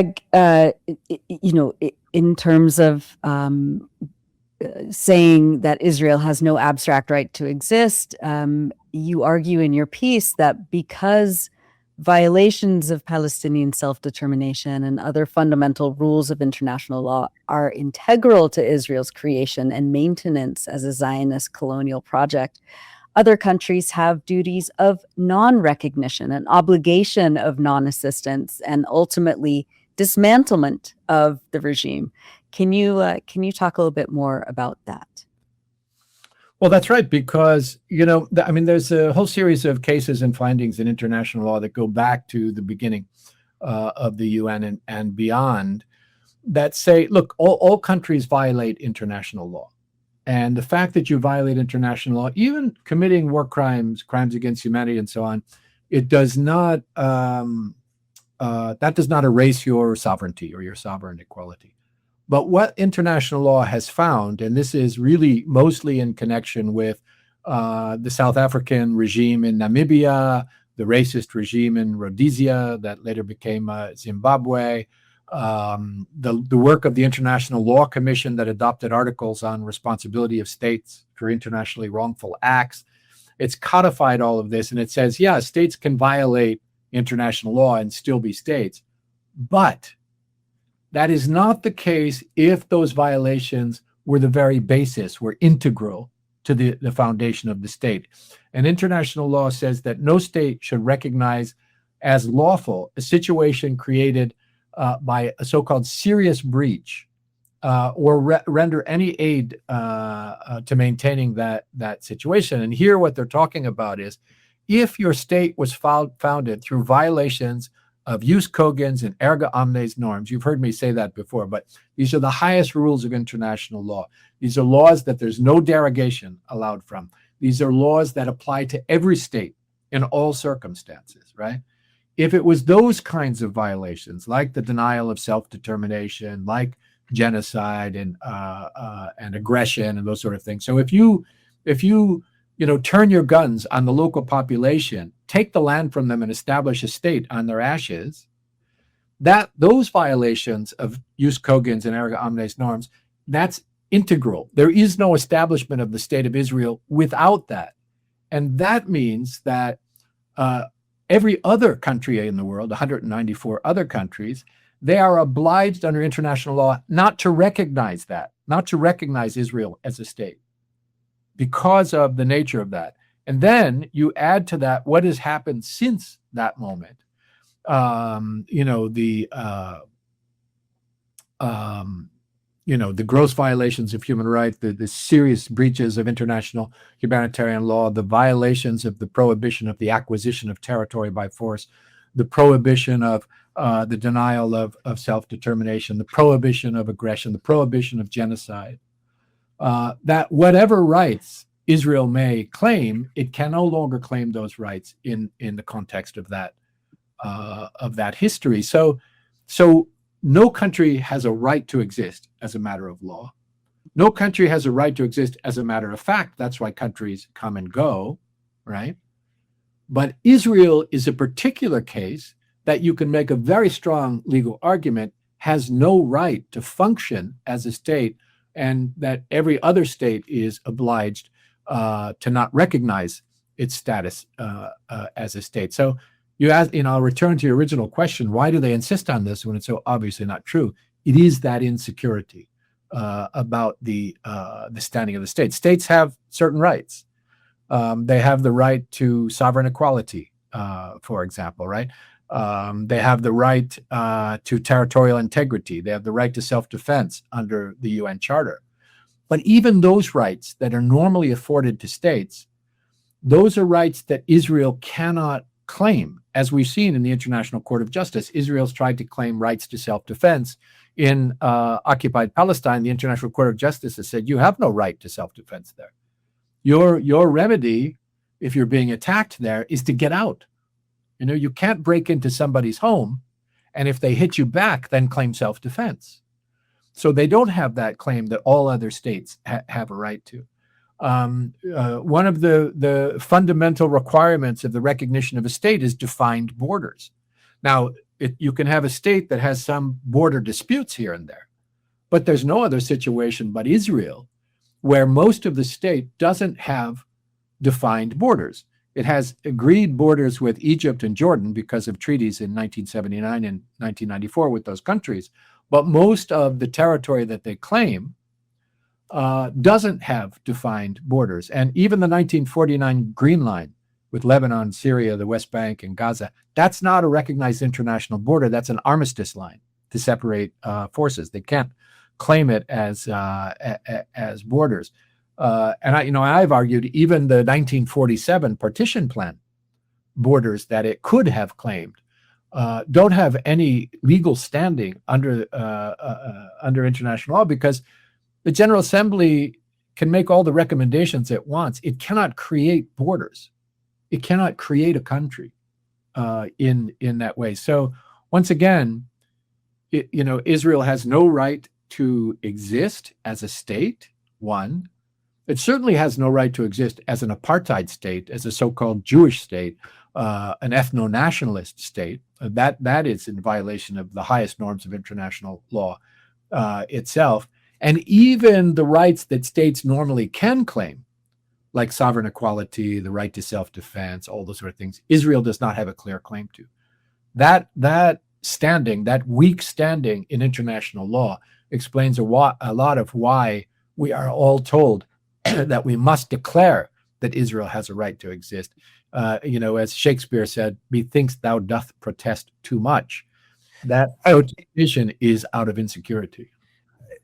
Greg, in terms of saying that Israel has no abstract right to exist, you argue in your piece that because violations of Palestinian self-determination and other fundamental rules of international law are integral to Israel's creation and maintenance as a Zionist colonial project, other countries have duties of non-recognition, an obligation of non-assistance, and ultimately dismantlement of the regime. Can you talk a little bit more about that? Well, that's right, because, there's a whole series of cases and findings in international law that go back to the beginning of the UN and beyond that say, look, all countries violate international law. And the fact that you violate international law, even committing war crimes, crimes against humanity, and so on, it does not that does not erase your sovereignty or your sovereign equality. But what international law has found, and this is really mostly in connection with the South African regime in Namibia, the racist regime in Rhodesia that later became Zimbabwe, the work of the International Law Commission that adopted articles on responsibility of states for internationally wrongful acts. It's codified all of this, and it says, yeah, states can violate international law and still be states. But that is not the case if those violations were the very basis, were integral to the foundation of the state. And international law says that no state should recognize as lawful a situation created by a so-called serious breach or render any aid to maintaining that situation. And here what they're talking about is if your state was founded through violations of jus cogens and erga omnes norms. You've heard me say that before, but these are the highest rules of international law. These are laws that there's no derogation allowed from. These are laws that apply to every state in all circumstances, right? If it was those kinds of violations, like the denial of self-determination, like genocide and aggression and those sort of things. So if you turn your guns on the local population, take the land from them and establish a state on their ashes, those violations of jus cogens and erga omnes norms, that's integral. There is no establishment of the state of Israel without that. And that means that every other country in the world, 194 other countries, they are obliged under international law not to recognize that, not to recognize Israel as a state because of the nature of that. And then you add to that what has happened since that moment. The gross violations of human rights, the serious breaches of international humanitarian law, the violations of the prohibition of the acquisition of territory by force, the prohibition of the denial of self-determination, the prohibition of aggression, the prohibition of genocide, that whatever rights Israel may claim, it can no longer claim those rights in the context of that history. So no country has a right to exist as a matter of law. No country has a right to exist as a matter of fact. That's why countries come and go, right? But Israel is a particular case that you can make a very strong legal argument has no right to function as a state, and that every other state is obliged to not recognize its status as a state. So you ask, I'll return to your original question, why do they insist on this when it's so obviously not true? It is that insecurity about the standing of the state. States have certain rights. They have the right to sovereign equality, for example, right? They have the right to territorial integrity. They have the right to self-defense under the UN Charter. But even those rights that are normally afforded to states, those are rights that Israel cannot claim. As we've seen in the International Court of Justice, Israel's tried to claim rights to self-defense. In occupied Palestine, the International Court of Justice has said, you have no right to self-defense there. Your remedy, if you're being attacked there, is to get out. You can't break into somebody's home, and if they hit you back, then claim self-defense. So they don't have that claim that all other states have a right to. One of the fundamental requirements of the recognition of a state is defined borders. Now, You can have a state that has some border disputes here and there, but there's no other situation but Israel where most of the state doesn't have defined borders. It has agreed borders with Egypt and Jordan because of treaties in 1979 and 1994 with those countries, but most of the territory that they claim doesn't have defined borders. And even the 1949 Green Line with Lebanon, Syria, the West Bank, and Gaza, that's not a recognized international border. That's an armistice line to separate forces. They can't claim it as borders. And I've argued even the 1947 partition plan borders that it could have claimed don't have any legal standing under international law, because the General Assembly can make all the recommendations it wants. It cannot create borders. It cannot create a country in that way. So once again, Israel has no right to exist as a state. One, it certainly has no right to exist as an apartheid state, as a so-called Jewish state, an ethno-nationalist state. That is in violation of the highest norms of international law itself. And even the rights that states normally can claim, like sovereign equality, the right to self-defense, all those sort of things, Israel does not have a clear claim to. That standing, that weak standing in international law, explains a lot of why we are all told that we must declare that Israel has a right to exist. As Shakespeare said, "Methinks thou doth protest too much." That protestation is out of insecurity.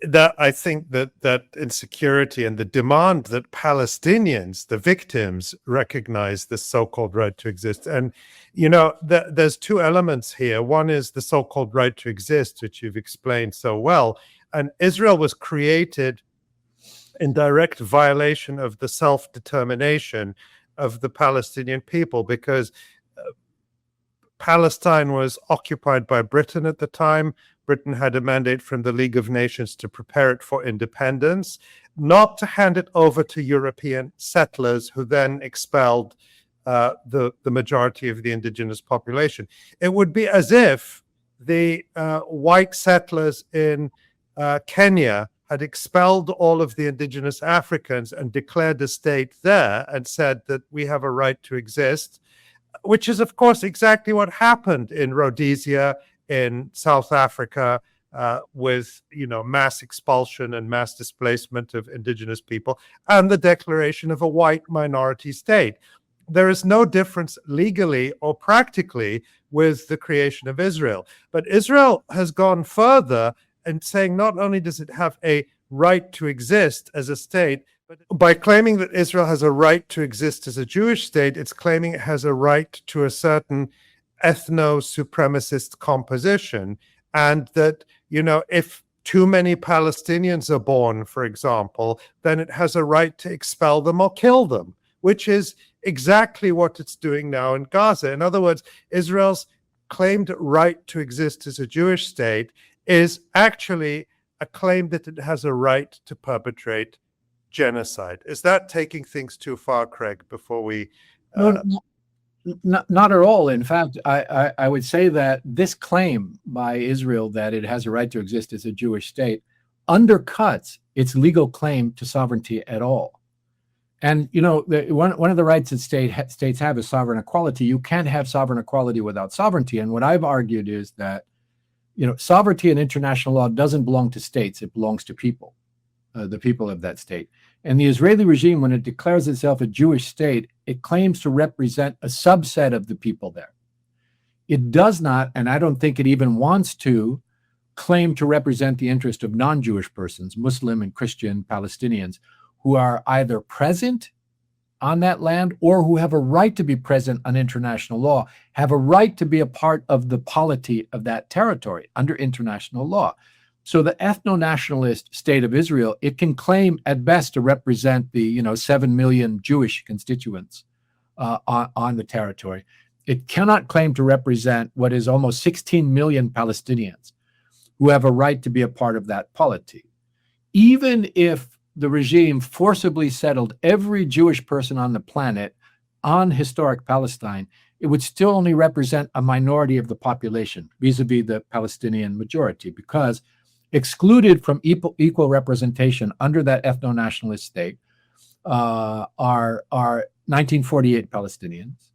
That I think that insecurity and the demand that Palestinians, the victims, recognize the so-called right to exist. And, there's two elements here. One is the so-called right to exist, which you've explained so well. And Israel was created in direct violation of the self-determination of the Palestinian people, because Palestine was occupied by Britain at the time. Britain had a mandate from the League of Nations to prepare it for independence, not to hand it over to European settlers who then expelled the majority of the indigenous population. It would be as if the white settlers in Kenya had expelled all of the indigenous Africans and declared a state there and said that we have a right to exist, which is, of course, exactly what happened in Rhodesia, in South Africa, with mass expulsion and mass displacement of indigenous people, and the declaration of a white minority state. There is no difference legally or practically with the creation of Israel. But Israel has gone further in saying not only does it have a right to exist as a state, but by claiming that Israel has a right to exist as a Jewish state, it's claiming it has a right to a certain ethno-supremacist composition, and that, if too many Palestinians are born, for example, then it has a right to expel them or kill them, which is exactly what it's doing now in Gaza. In other words, Israel's claimed right to exist as a Jewish state is actually a claim that it has a right to perpetrate genocide. Is that taking things too far, Craig, before we... No, not at all. In fact, I would say that this claim by Israel that it has a right to exist as a Jewish state undercuts its legal claim to sovereignty at all. And, one of the rights that states have is sovereign equality. You can't have sovereign equality without sovereignty. And what I've argued is that, sovereignty in international law doesn't belong to states. It belongs to people, the people of that state. And the Israeli regime, when it declares itself a Jewish state, it claims to represent a subset of the people there. It does not, and I don't think it even wants to, claim to represent the interest of non-Jewish persons, Muslim and Christian Palestinians, who are either present on that land or who have a right to be present on international law, have a right to be a part of the polity of that territory under international law. So the ethno-nationalist state of Israel, it can claim at best to represent the 7 million Jewish constituents on the territory. It cannot claim to represent what is almost 16 million Palestinians who have a right to be a part of that polity. Even if the regime forcibly settled every Jewish person on the planet on historic Palestine, it would still only represent a minority of the population vis-a-vis the Palestinian majority, because excluded from equal representation under that ethno-nationalist state are 1948 Palestinians.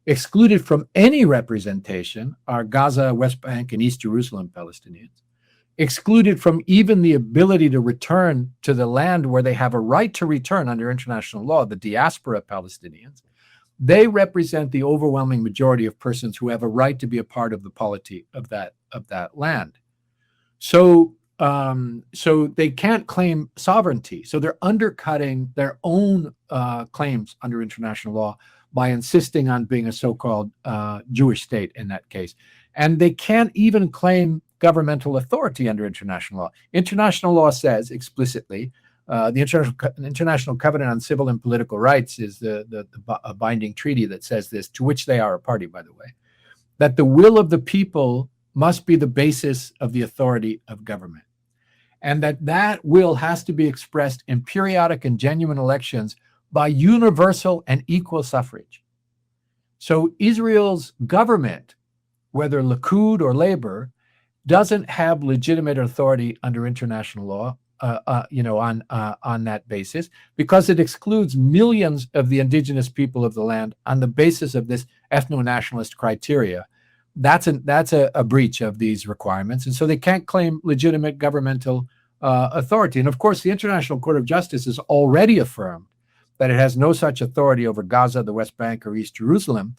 Excluded from any representation are Gaza, West Bank, and East Jerusalem Palestinians. Excluded from even the ability to return to the land where they have a right to return under international law, the diaspora Palestinians. They represent the overwhelming majority of persons who have a right to be a part of the polity of that land. So they can't claim sovereignty. So they're undercutting their own claims under international law by insisting on being a so-called Jewish state in that case. And they can't even claim governmental authority under international law. International law says explicitly, the International Covenant on Civil and Political Rights is the binding treaty that says this, to which they are a party, by the way, that the will of the people must be the basis of the authority of government. And that will has to be expressed in periodic and genuine elections by universal and equal suffrage. So Israel's government, whether Likud or Labor, doesn't have legitimate authority under international law, on that basis, because it excludes millions of the indigenous people of the land on the basis of this ethno-nationalist criteria. That's a breach of these requirements, and so they can't claim legitimate governmental authority. And of course, the International Court of Justice has already affirmed that it has no such authority over Gaza, the West Bank, or East Jerusalem.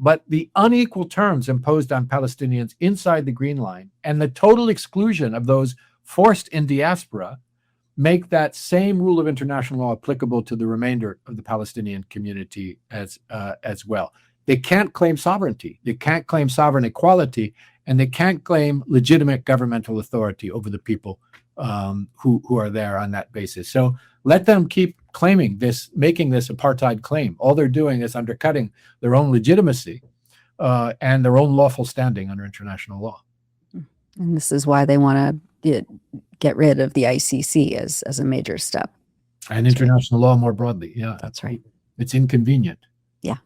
But the unequal terms imposed on Palestinians inside the Green Line and the total exclusion of those forced in diaspora make that same rule of international law applicable to the remainder of the Palestinian community as well. They can't claim sovereignty. They can't claim sovereign equality, and they can't claim legitimate governmental authority over the people who are there on that basis. So let them keep claiming this, making this apartheid claim. All they're doing is undercutting their own legitimacy and their own lawful standing under international law. And this is why they want to get rid of the ICC as a major step. And international law more broadly. Yeah, That's right. It's inconvenient. Yeah.